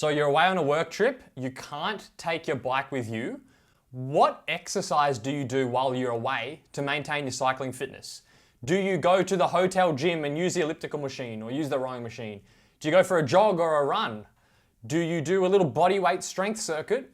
So you're away on a work trip, you can't take your bike with you. What exercise do you do while you're away to maintain your cycling fitness? Do you go to the hotel gym and use the elliptical machine or use the rowing machine? Do you go for a jog or a run? Do you do a little body weight strength circuit?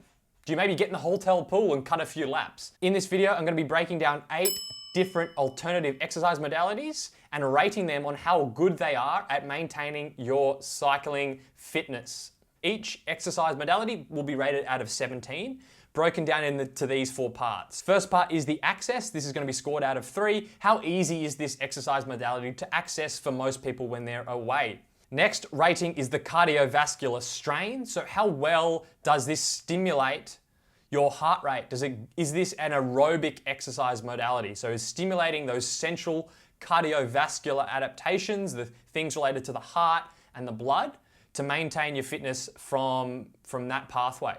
Do you maybe get in the hotel pool and cut a few laps? In this video, I'm going to be breaking down 8 different alternative exercise modalities and rating them on how good they are at maintaining your cycling fitness. Each exercise modality will be rated out of 17, broken down into these 4 parts. First part is the access. This is going to be scored out of 3. How easy is this exercise modality to access for most people when they're away? Next rating is the cardiovascular strain. So how well does this stimulate your heart rate? Is this an aerobic exercise modality? So is stimulating those central cardiovascular adaptations, the things related to the heart and the blood, to maintain your fitness from that pathway.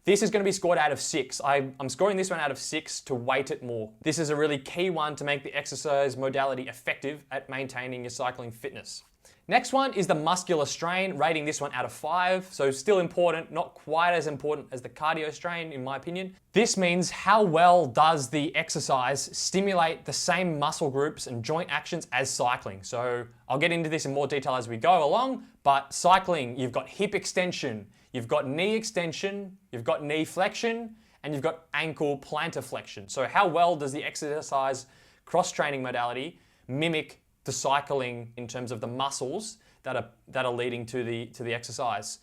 This is going to be scored out of 6. I'm scoring this one out of 6 to weight it more. This is a really key one to make the exercise modality effective at maintaining your cycling fitness. Next one is the muscular strain, rating this one out of 5. So still important, not quite as important as the cardio strain in my opinion. This means how well does the exercise stimulate the same muscle groups and joint actions as cycling. So I'll get into this in more detail as we go along, but cycling, you've got hip extension, you've got knee extension, you've got knee flexion, and you've got ankle plantar flexion. So how well does the exercise cross-training modality mimic the cycling in terms of the muscles that are leading to the exercise?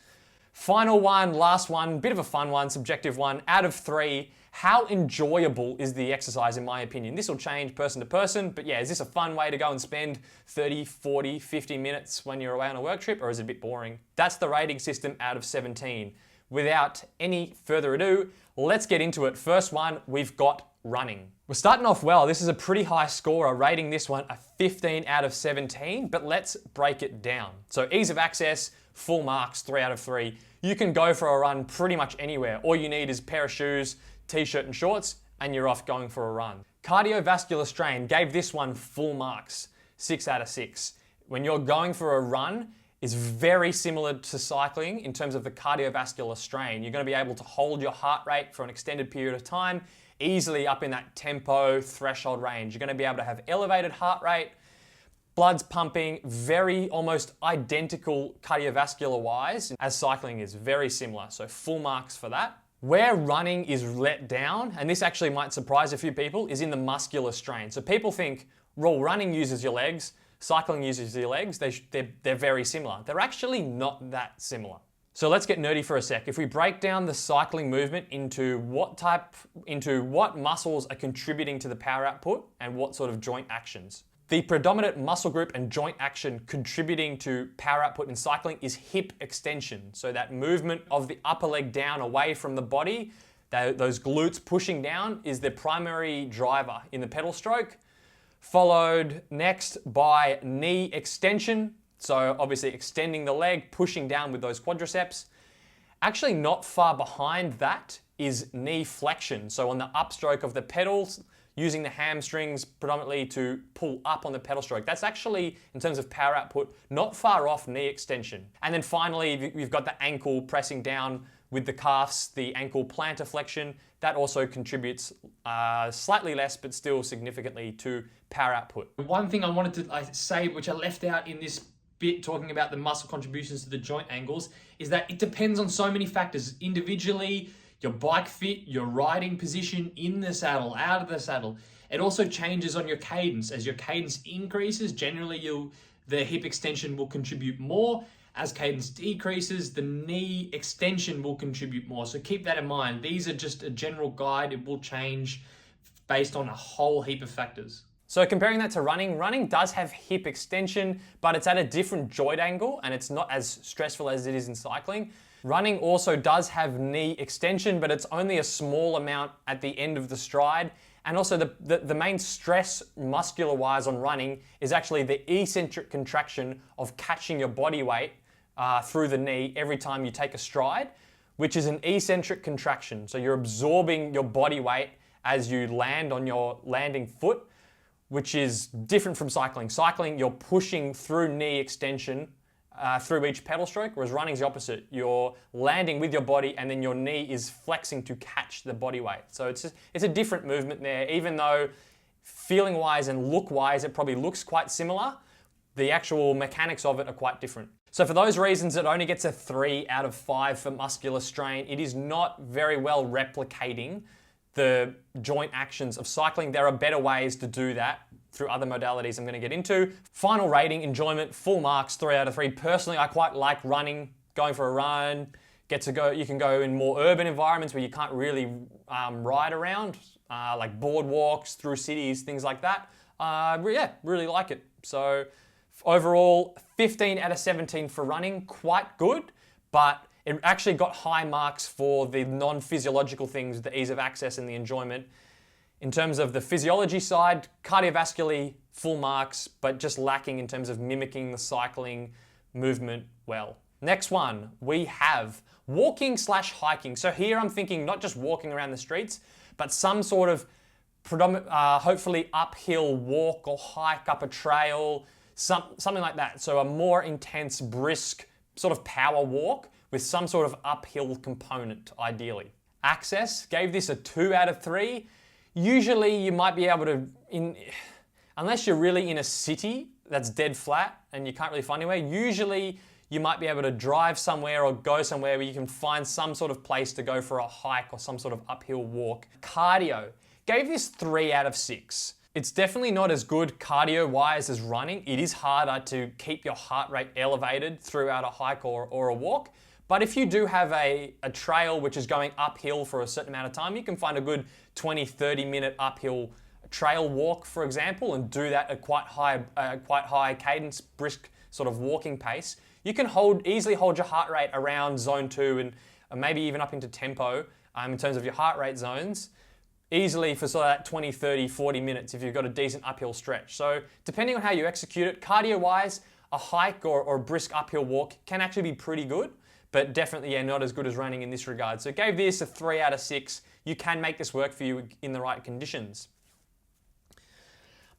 Final one, last one, bit of a fun one, subjective one, out of 3, how enjoyable is the exercise in my opinion? This will change person to person, but yeah, is this a fun way to go and spend 30, 40, 50 minutes when you're away on a work trip, or is it a bit boring? That's the rating system out of 17. Without any further ado, let's get into it. First one, we've got running. We're starting off well. This is a pretty high score. I'm rating this one a 15 out of 17, but let's break it down. So ease of access, full marks, 3 out of 3. You can go for a run pretty much anywhere. All you need is a pair of shoes, t-shirt and shorts, and you're off going for a run. Cardiovascular strain, gave this one full marks, 6 out of 6. When you're going for a run, is very similar to cycling in terms of the cardiovascular strain. You're going to be able to hold your heart rate for an extended period of time, easily up in that tempo threshold range. You're going to be able to have elevated heart rate, blood's pumping, very almost identical cardiovascular wise as cycling is, very similar. So full marks for that. Where running is let down, and this actually might surprise a few people, is in the muscular strain. So people think, well, running uses your legs, cycling uses your legs, they're very similar. They're actually not that similar. So let's get nerdy for a sec. If we break down the cycling movement into what muscles are contributing to the power output and what sort of joint actions. The predominant muscle group and joint action contributing to power output in cycling is hip extension. So that movement of the upper leg down away from the body, those glutes pushing down is the primary driver in the pedal stroke. Followed next by knee extension. So obviously extending the leg, pushing down with those quadriceps. Actually not far behind that is knee flexion. So on the upstroke of the pedals, using the hamstrings predominantly to pull up on the pedal stroke. That's actually, in terms of power output, not far off knee extension. And then finally, we've got the ankle pressing down with the calves, the ankle plantar flexion. That also contributes slightly less, but still significantly to power output. One thing I wanted to say, which I left out in this bit talking about the muscle contributions to the joint angles, is that it depends on so many factors. Individually, your bike fit, your riding position, in the saddle, out of the saddle. It also changes on your cadence. As your cadence increases, generally the hip extension will contribute more. As cadence decreases, the knee extension will contribute more. So keep that in mind. These are just a general guide. It will change based on a whole heap of factors. So comparing that to running, running does have hip extension, but it's at a different joint angle and it's not as stressful as it is in cycling. Running also does have knee extension, but it's only a small amount at the end of the stride. And also the main stress muscular-wise on running is actually the eccentric contraction of catching your body weight through the knee every time you take a stride, which is an eccentric contraction. So you're absorbing your body weight as you land on your landing foot, which is different from cycling. Cycling, you're pushing through knee extension through each pedal stroke, whereas running is the opposite. You're landing with your body and then your knee is flexing to catch the body weight. So it's a different movement there, even though feeling wise and look wise, it probably looks quite similar. The actual mechanics of it are quite different. So for those reasons, it only gets a 3 out of 5 for muscular strain. It is not very well replicating the joint actions of cycling. There are better ways to do that through other modalities I'm going to get into. Final rating, enjoyment, full marks, 3 out of 3. Personally, I quite like running, going for a run, you can go in more urban environments where you can't really ride around, like boardwalks through cities, things like that. Yeah, really like it. So overall, 15 out of 17 for running, quite good, but it actually got high marks for the non-physiological things, the ease of access and the enjoyment. In terms of the physiology side, cardiovascularly, full marks, but just lacking in terms of mimicking the cycling movement well. Next one, we have walking / hiking. So here I'm thinking not just walking around the streets, but some sort of hopefully uphill walk or hike up a trail, something like that. So a more intense, brisk sort of power walk with some sort of uphill component, ideally. Access, gave this a 2 out of 3. Usually you might be able to, unless you're really in a city that's dead flat and you can't really find anywhere, usually you might be able to drive somewhere or go somewhere where you can find some sort of place to go for a hike or some sort of uphill walk. Cardio, gave this 3 out of 6. It's definitely not as good cardio-wise as running. It is harder to keep your heart rate elevated throughout a hike or a walk. But if you do have a trail which is going uphill for a certain amount of time, you can find a good 20, 30 minute uphill trail walk, for example, and do that at quite high cadence, brisk sort of walking pace. You can easily hold your heart rate around zone 2 and maybe even up into tempo in terms of your heart rate zones, easily for sort of that 20, 30, 40 minutes if you've got a decent uphill stretch. So depending on how you execute it, cardio-wise, a hike or a brisk uphill walk can actually be pretty good, but definitely, yeah, not as good as running in this regard. So gave this a 3 out of 6. You can make this work for you in the right conditions.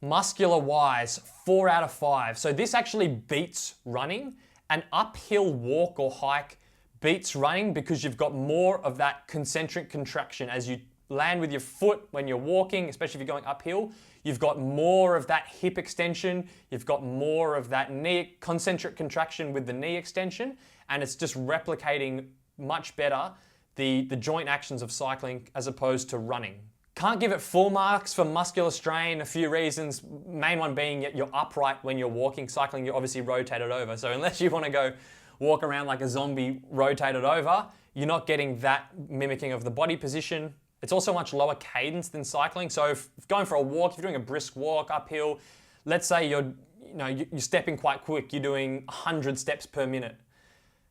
Muscular-wise, 4 out of 5. So this actually beats running. An uphill walk or hike beats running because you've got more of that concentric contraction as you land with your foot when you're walking, especially if you're going uphill. You've got more of that hip extension. You've got more of that knee concentric contraction with the knee extension, and it's just replicating much better the joint actions of cycling as opposed to running. Can't give it full marks for muscular strain, a few reasons. Main one being you're upright when you're walking. Cycling, you're obviously rotated over. So unless you want to go walk around like a zombie rotated over, you're not getting that mimicking of the body position. It's also much lower cadence than cycling. So if going for a walk, if you're doing a brisk walk uphill, let's say you're stepping quite quick, you're doing 100 steps per minute.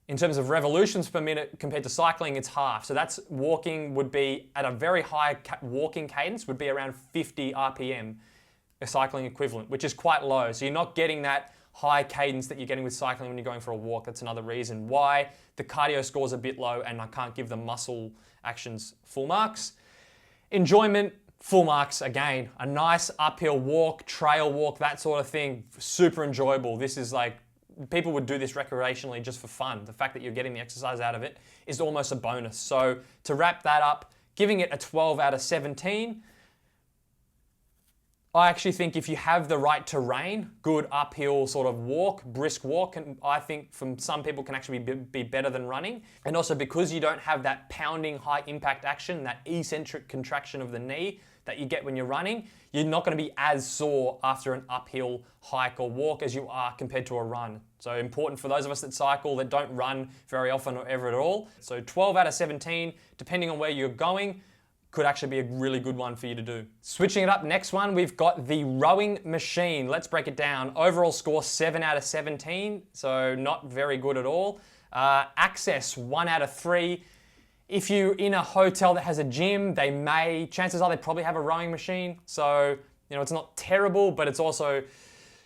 In terms of revolutions per minute compared to cycling, it's half. So that's walking would be at a very high walking cadence, would be around 50 RPM, a cycling equivalent, which is quite low. So you're not getting that high cadence that you're getting with cycling when you're going for a walk. That's another reason why the cardio score's a bit low and I can't give the muscle actions full marks. Enjoyment, full marks again. A nice uphill walk, trail walk, that sort of thing, super enjoyable. This is like, people would do this recreationally just for fun. The fact that you're getting the exercise out of it is almost a bonus. So to wrap that up, giving it a 12 out of 17. I actually think if you have the right terrain, good uphill sort of walk, brisk walk, and I think from some people can actually be better than running. And also because you don't have that pounding high impact action, that eccentric contraction of the knee that you get when you're running, you're not going to be as sore after an uphill hike or walk as you are compared to a run. So important for those of us that cycle, that don't run very often or ever at all. So 12 out of 17, depending on where you're going, could actually be a really good one for you to do. Switching it up, next one, we've got the rowing machine. Let's break it down. Overall score, 7 out of 17, so not very good at all. Access, 1 out of 3. If you're in a hotel that has a gym, chances are they probably have a rowing machine. So, it's not terrible, but it's also,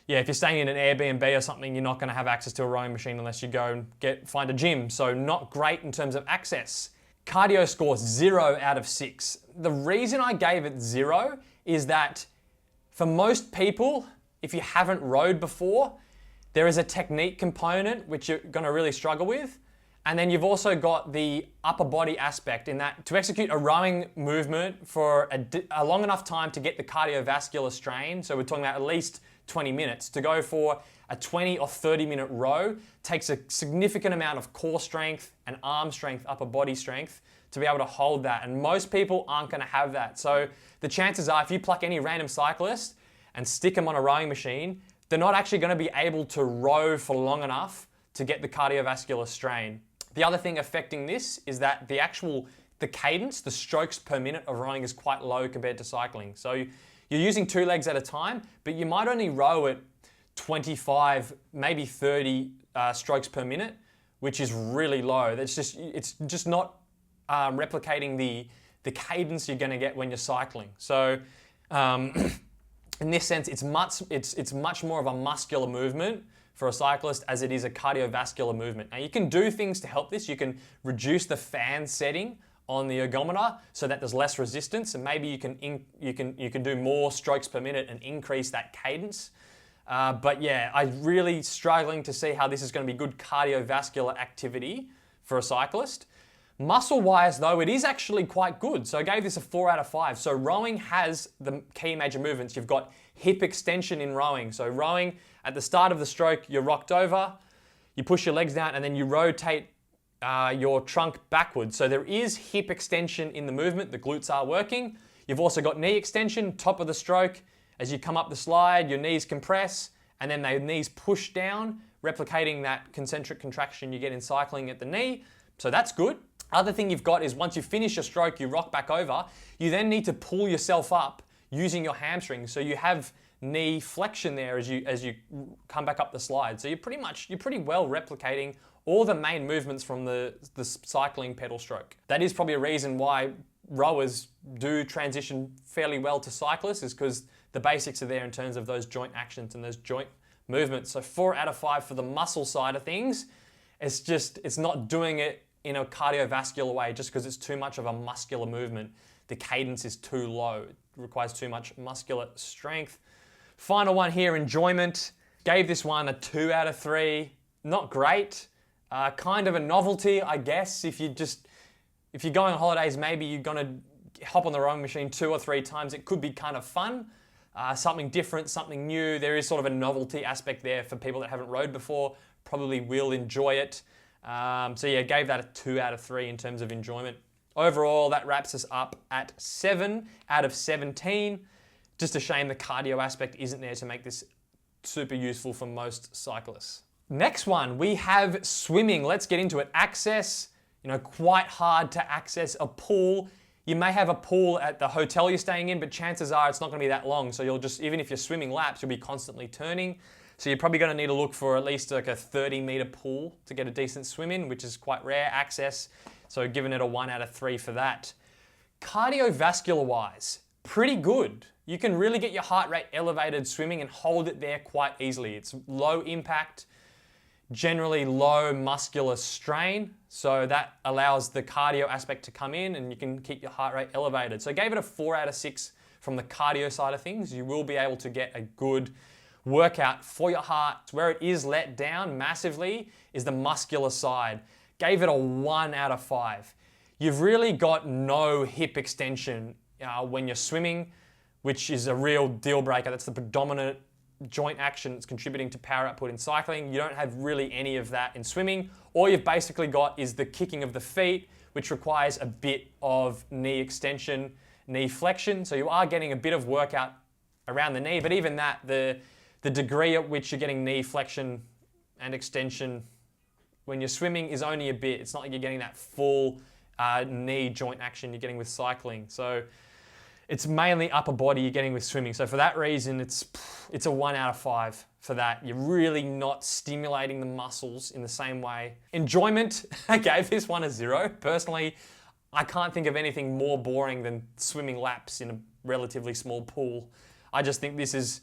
if you're staying in an Airbnb or something, you're not gonna have access to a rowing machine unless you go and find a gym. So not great in terms of access. Cardio score, 0 out of 6. The reason I gave it 0 is that for most people, if you haven't rowed before, There is a technique component which you're going to really struggle with. And then you've also got the upper body aspect in that to execute a rowing movement for a long enough time to get the cardiovascular strain, so we're talking about at least 20 minutes, to go for a 20 or 30 minute row takes a significant amount of core strength and arm strength, upper body strength, to be able to hold that. And most people aren't going to have that. So the chances are if you pluck any random cyclist and stick them on a rowing machine, they're not actually going to be able to row for long enough to get the cardiovascular strain. The other thing affecting this is that the cadence, the strokes per minute of rowing is quite low compared to cycling. So you're using 2 legs at a time, but you might only row at 25, maybe 30 strokes per minute, which is really low. It's just not replicating the cadence you're going to get when you're cycling. So in this sense, it's much more of a muscular movement for a cyclist as it is a cardiovascular movement. Now you can do things to help this. You can reduce the fan setting on the ergometer so that there's less resistance, and maybe you can do more strokes per minute and increase that cadence. But yeah, I'm really struggling to see how this is going to be good cardiovascular activity for a cyclist. Muscle-wise though, it is actually quite good. So I gave this a 4 out of 5. So rowing has the key major movements. You've got hip extension in rowing. So rowing, at the start of the stroke, you're rocked over, you push your legs down, and then you rotate your trunk backwards. So there is hip extension in the movement. The glutes are working. You've also got knee extension, top of the stroke. As you come up the slide, your knees compress, and then the knees push down, replicating that concentric contraction you get in cycling at the knee. So that's good. Other thing you've got is once you finish your stroke, you rock back over, you then need to pull yourself up using your hamstrings. So you have knee flexion there as you come back up the slide. So you're pretty well replicating all the main movements from the cycling pedal stroke. That is probably a reason why rowers do transition fairly well to cyclists, is because the basics are there in terms of those joint actions and those joint movements. So 4 out of 5 for the muscle side of things. It's not doing it in a cardiovascular way just because it's too much of a muscular movement. The cadence is too low. It requires too much muscular strength. Final one here, enjoyment. Gave this one a 2 out of 3. Not great. Kind of a novelty, I guess. If you're going on holidays, maybe you're gonna hop on the rowing machine 2 or 3 times. It could be kind of fun. Something different, something new. There is sort of a novelty aspect there for people that haven't rowed before. Probably will enjoy it. So yeah, gave that a 2 out of 3 in terms of enjoyment. Overall, that wraps us up at 7 out of 17. Just a shame the cardio aspect isn't there to make this super useful for most cyclists. Next one, we have swimming. Let's get into it. Access, quite hard to access a pool. You may have a pool at the hotel you're staying in, but chances are it's not going to be that long. So even if you're swimming laps, you'll be constantly turning. So you're probably going to need to look for at least like a 30-meter pool to get a decent swim in, which is quite rare access. So giving it a 1 out of 3 for that. Cardiovascular-wise, pretty good. You can really get your heart rate elevated swimming and hold it there quite easily. It's low impact, generally low muscular strain. So that allows the cardio aspect to come in and you can keep your heart rate elevated. So I gave it a 4 out of 6 from the cardio side of things. You will be able to get a good workout for your heart. Where it is let down massively is the muscular side. Gave it a 1 out of 5. You've really got no hip extension when you're swimming, which is a real deal breaker. That's the predominant joint action that's contributing to power output in cycling. You don't have really any of that in swimming. All you've basically got is the kicking of the feet, which requires a bit of knee extension, knee flexion. So you are getting a bit of workout around the knee, but even that, the degree at which you're getting knee flexion and extension when you're swimming is only a bit. It's not like you're getting that full knee joint action you're getting with cycling. So it's mainly upper body you're getting with swimming. So for that reason, it's a 1 out of 5 for that. You're really not stimulating the muscles in the same way. Enjoyment, I gave this one a 0. Personally, I can't think of anything more boring than swimming laps in a relatively small pool. I just think this is,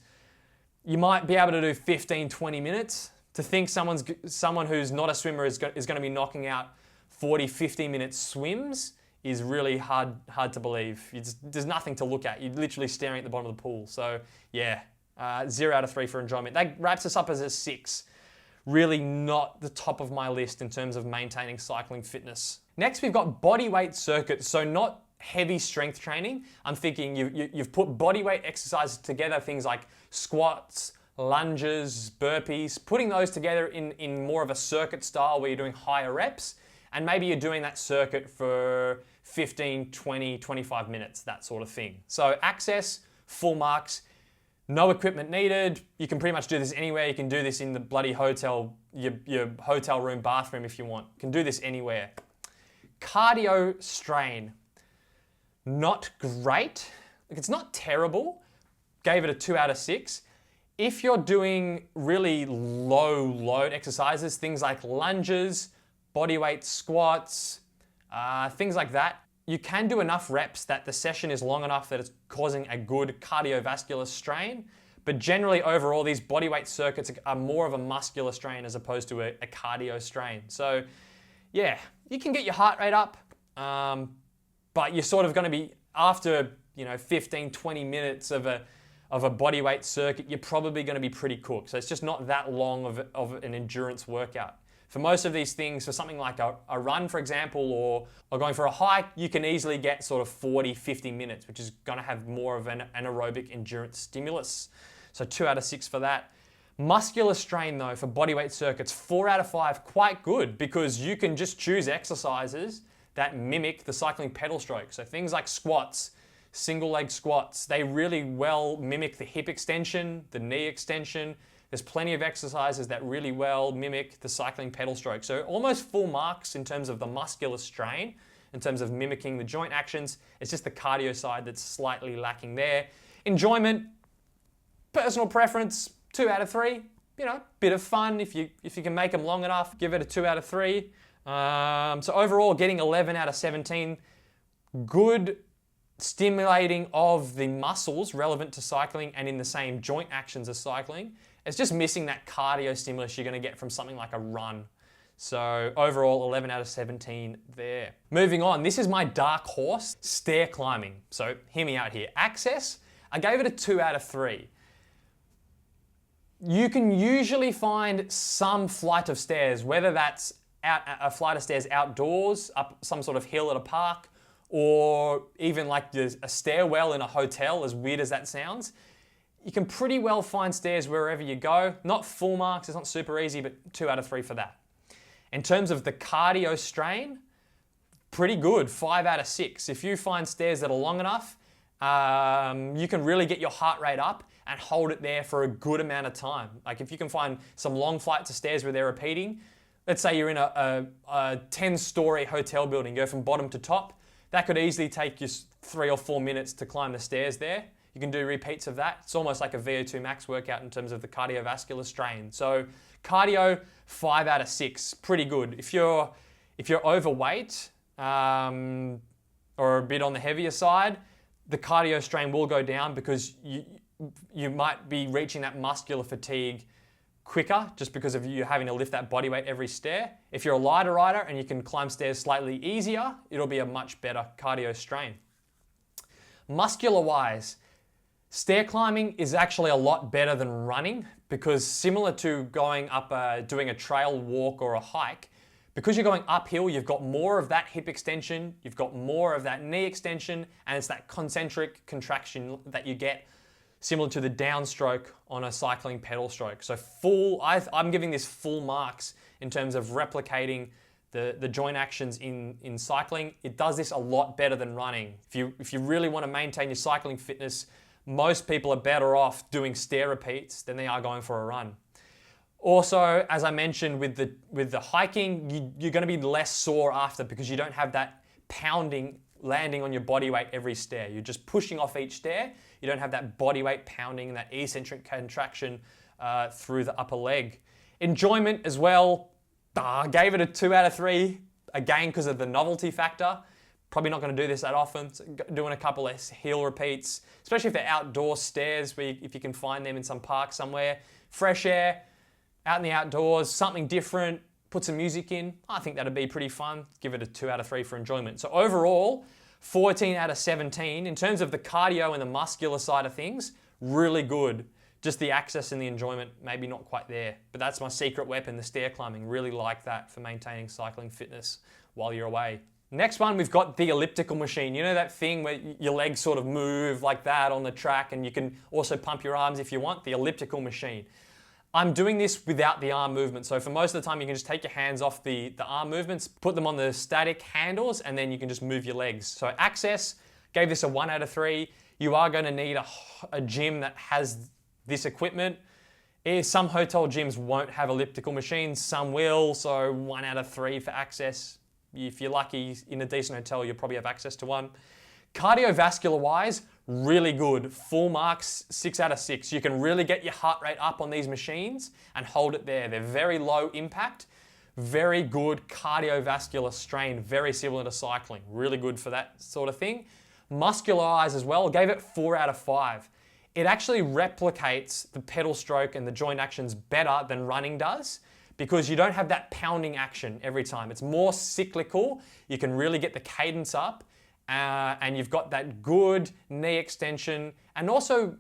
you might be able to do 15, 20 minutes. To think someone who's not a swimmer is going to be knocking out 40, 50-minute swims is really hard to believe. There's nothing to look at. You're literally staring at the bottom of the pool. So yeah, 0 out of 3 for enjoyment. That wraps us up as a 6 really not the top of my list in terms of maintaining cycling fitness. Next, we've got bodyweight circuits. So not heavy strength training. I'm thinking you've put bodyweight exercises together, things like squats, lunges, burpees, putting those together in more of a circuit style where you're doing higher reps, and maybe you're doing that circuit for 15, 20, 25 minutes, that sort of thing. So access, full marks, no equipment needed. You can pretty much do this anywhere. You can do this in the bloody hotel, your hotel room bathroom if you want. You can do this anywhere. Cardio strain, not great. Like, it's not terrible. Gave it a 2 out of 6. If you're doing really low load exercises, things like lunges, bodyweight squats, things like that, you can do enough reps that the session is long enough that it's causing a good cardiovascular strain. But generally overall, these bodyweight circuits are more of a muscular strain as opposed to a cardio strain. So yeah, you can get your heart rate up, but you're sort of going to be, after 15, 20 minutes of a bodyweight circuit, you're probably going to be pretty cooked. So it's just not that long of an endurance workout. For most of these things, for something like a run, for example, or going for a hike, you can easily get sort of 40, 50 minutes, which is going to have more of an anaerobic endurance stimulus. So 2 out of 6 for that. Muscular strain though, for bodyweight circuits, 4 out of 5, quite good, because you can just choose exercises that mimic the cycling pedal stroke. So things like squats, single leg squats, they really well mimic the hip extension, the knee extension. There's plenty of exercises that really well mimic the cycling pedal stroke. So almost full marks in terms of the muscular strain, in terms of mimicking the joint actions. It's just the cardio side that's slightly lacking there. Enjoyment, personal preference, 2 out of 3. Bit of fun if you can make them long enough, give it a 2 out of 3. So overall, getting 11 out of 17. Good stimulating of the muscles relevant to cycling and in the same joint actions as cycling. It's just missing that cardio stimulus you're going to get from something like a run. So overall, 11 out of 17 there. Moving on, this is my dark horse, stair climbing. So hear me out here. Access, I gave it a 2 out of 3. You can usually find some flight of stairs, whether that's a flight of stairs outdoors, up some sort of hill at a park, or even like there's a stairwell in a hotel, as weird as that sounds. You can pretty well find stairs wherever you go. Not full marks, it's not super easy, but 2 out of 3 for that. In terms of the cardio strain, pretty good, 5 out of 6. If you find stairs that are long enough, you can really get your heart rate up and hold it there for a good amount of time. Like if you can find some long flights of stairs where they're repeating, let's say you're in a 10-story hotel building, go from bottom to top, that could easily take you 3 or 4 minutes to climb the stairs there. You can do repeats of that. It's almost like a VO2 max workout in terms of the cardiovascular strain. So cardio, 5 out of 6, pretty good. If you're overweight or a bit on the heavier side, the cardio strain will go down because you might be reaching that muscular fatigue quicker just because of you having to lift that body weight every stair. If you're a lighter rider and you can climb stairs slightly easier, it'll be a much better cardio strain. Muscular wise, stair climbing is actually a lot better than running because similar to going up, doing a trail walk or a hike, because you're going uphill, you've got more of that hip extension, you've got more of that knee extension, and it's that concentric contraction that you get similar to the downstroke on a cycling pedal stroke. So I'm giving this full marks in terms of replicating the joint actions in cycling. It does this a lot better than running. If you really want to maintain your cycling fitness, most people are better off doing stair repeats than they are going for a run. Also, as I mentioned with the hiking, you're going to be less sore after because you don't have that pounding landing on your body weight every stair. You're just pushing off each stair. You don't have that body weight pounding and that eccentric contraction through the upper leg. Enjoyment as well, gave it a 2 out of 3, again because of the novelty factor. Probably not going to do this that often, so doing a couple of hill repeats, especially if they're outdoor stairs, if you can find them in some park somewhere. Fresh air, out in the outdoors, something different, put some music in. I think that'd be pretty fun. Give it a 2 out of 3 for enjoyment. So overall, 14 out of 17. In terms of the cardio and the muscular side of things, really good. Just the access and the enjoyment, maybe not quite there. But that's my secret weapon, the stair climbing. Really like that for maintaining cycling fitness while you're away. Next one, we've got the elliptical machine. You know that thing where your legs sort of move like that on the track, and you can also pump your arms if you want, the elliptical machine. I'm doing this without the arm movement. So for most of the time, you can just take your hands off the arm movements, put them on the static handles, and then you can just move your legs. So access, gave this a 1 out of 3. You are going to need a gym that has this equipment. Some hotel gyms won't have elliptical machines, some will, so 1 out of 3 for access. If you're lucky in a decent hotel, you'll probably have access to one. Cardiovascular wise, really good. Full marks, 6 out of 6. You can really get your heart rate up on these machines and hold it there. They're very low impact, very good cardiovascular strain, very similar to cycling. Really good for that sort of thing. Muscular wise as well, gave it 4 out of 5. It actually replicates the pedal stroke and the joint actions better than running does, because you don't have that pounding action every time. It's more cyclical. You can really get the cadence up, and you've got that good knee extension and also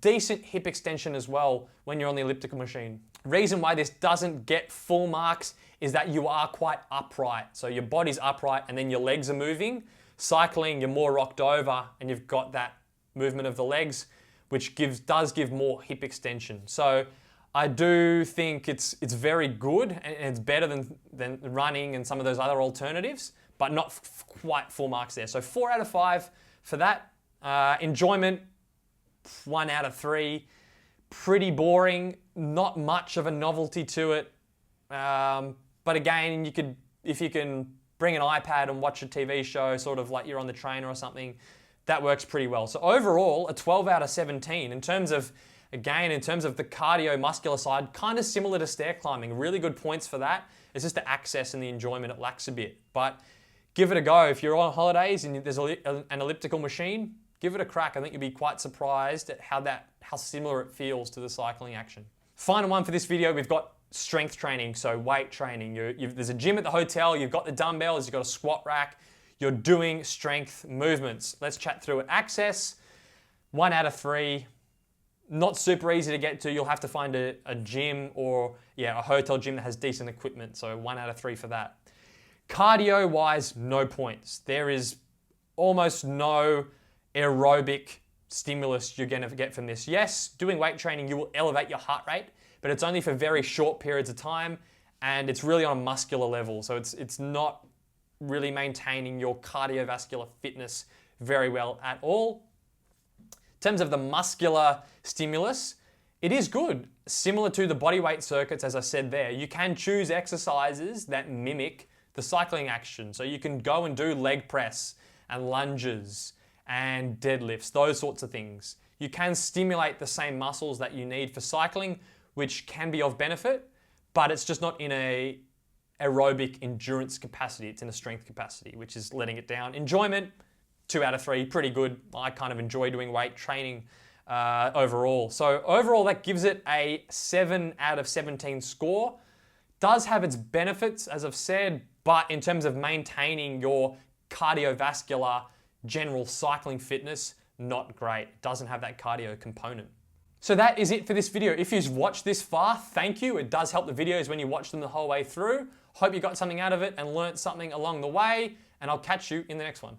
decent hip extension as well when you're on the elliptical machine. Reason why this doesn't get full marks is that you are quite upright. So your body's upright and then your legs are moving. Cycling, you're more rocked over and you've got that movement of the legs, which does give more hip extension. So I do think it's very good, and it's better than running and some of those other alternatives, but not quite full marks there. So 4 out of 5 for that. Enjoyment, 1 out of 3. Pretty boring, not much of a novelty to it. But again, if you can bring an iPad and watch a TV show, sort of like you're on the train or something, that works pretty well. So overall, a 12 out of 17 in terms of the cardio-muscular side, kind of similar to stair climbing. Really good points for that. It's just the access and the enjoyment, it lacks a bit. But give it a go. If you're on holidays and there's an elliptical machine, give it a crack. I think you'll be quite surprised at how similar it feels to the cycling action. Final one for this video, we've got strength training, so weight training. There's a gym at the hotel, you've got the dumbbells, you've got a squat rack, you're doing strength movements. Let's chat through it. Access, 1 out of 3. Not super easy to get to. You'll have to find a gym or a hotel gym that has decent equipment. So 1 out of 3 for that. Cardio wise, no points. There is almost no aerobic stimulus you're going to get from this. Yes, doing weight training, you will elevate your heart rate, but it's only for very short periods of time, and it's really on a muscular level. So it's not really maintaining your cardiovascular fitness very well at all. In terms of the muscular stimulus, it is good. Similar to the bodyweight circuits, as I said there, you can choose exercises that mimic the cycling action. So you can go and do leg press and lunges and deadlifts, those sorts of things. You can stimulate the same muscles that you need for cycling, which can be of benefit, but it's just not in a aerobic endurance capacity. It's in a strength capacity, which is letting it down. Enjoyment, 2 out of 3, pretty good. I kind of enjoy doing weight training overall. So overall, that gives it a 7 out of 17 score. Does have its benefits, as I've said, but in terms of maintaining your cardiovascular general cycling fitness, not great. Doesn't have that cardio component. So that is it for this video. If you've watched this far, thank you. It does help the videos when you watch them the whole way through. Hope you got something out of it and learnt something along the way, and I'll catch you in the next one.